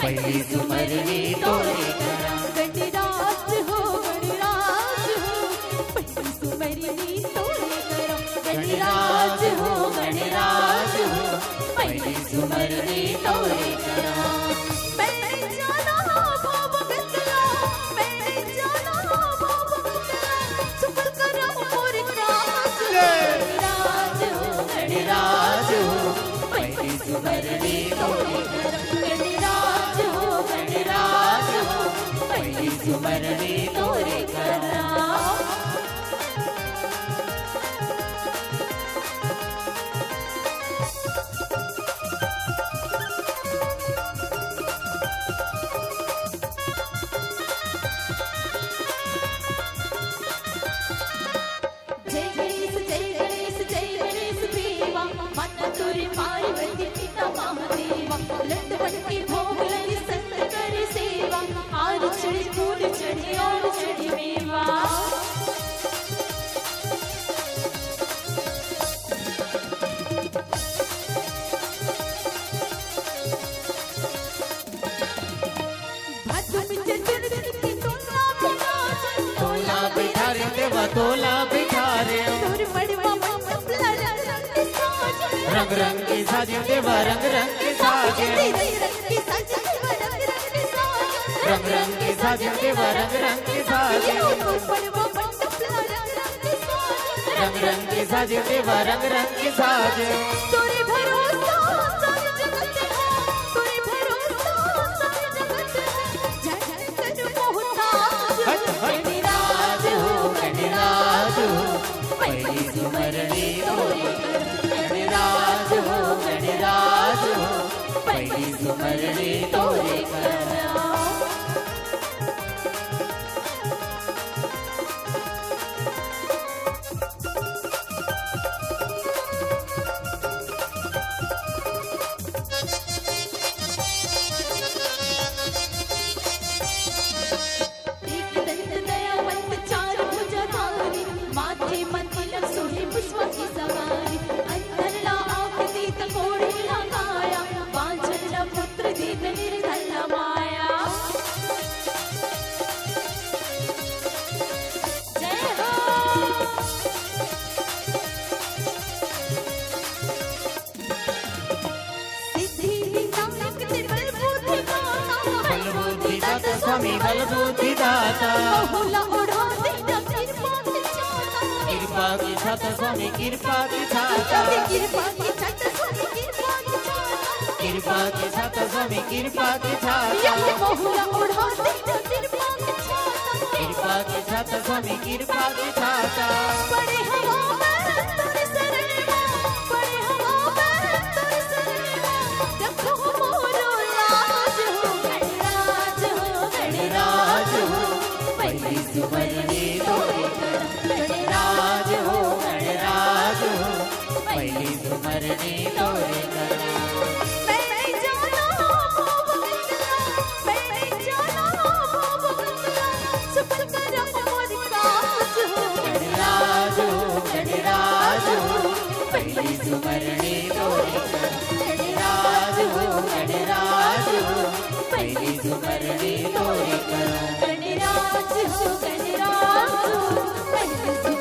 पहली सुमरनी तोरे करा गणराज हो पहली सुमरनी तोरे करा गणराज हो पहली सुमरनी तोरे करा मैंने जाना बाब गतला मैंने जाना बाब गतला शुक्र करा मोर राज गणराज हो पहली सुमरनी तोरे करा गणराज हो पहली सुमरनी तोरे करा तोला बिठारे रंग रंग की साजे देवा रंग रंग की साजे रंग रंग की साजे देवा रंग रंग की साजे रंग रंग की साजे देवा रंग रंग की साजे तोरे भरोसा सारी जगत है तोरे भरोसा सारी जगत है जय जय कर मोहताज गणराज हो पहली सुमरनी तोरे गणराज हो पहली सुमरनी तोरे करा स्वामी बल बुद्धि दाता बहुला उड़ा दे कृपा कृपा की छाता स्वामी कृपा की छाता कृपा की छाता स्वामी कृपा की छाता कृपा की छाता स्वामी कृपा की छाता ये बहुरा उड़ाते कृपा की छाता कृपा की छाता स्वामी कृपा की छाता बड़े हवा में तेरे सरेगा बड़े हवा में तेरे सरेगा देखो मोरो लाज हो गणराज हो गणराज हो पहली सुमरनी तोरे गणराज हो गणराज हो पहली सुमरनी तोरे मैं जाना बगतला मैं जाना बगतला सुपल कर मोर काज हो गणराज हो गणराज हो पहली सुमरनी तोरे गणराज हो गणराज हो पहली सुमरनी तोरे गणराज हो गणराज हो पहली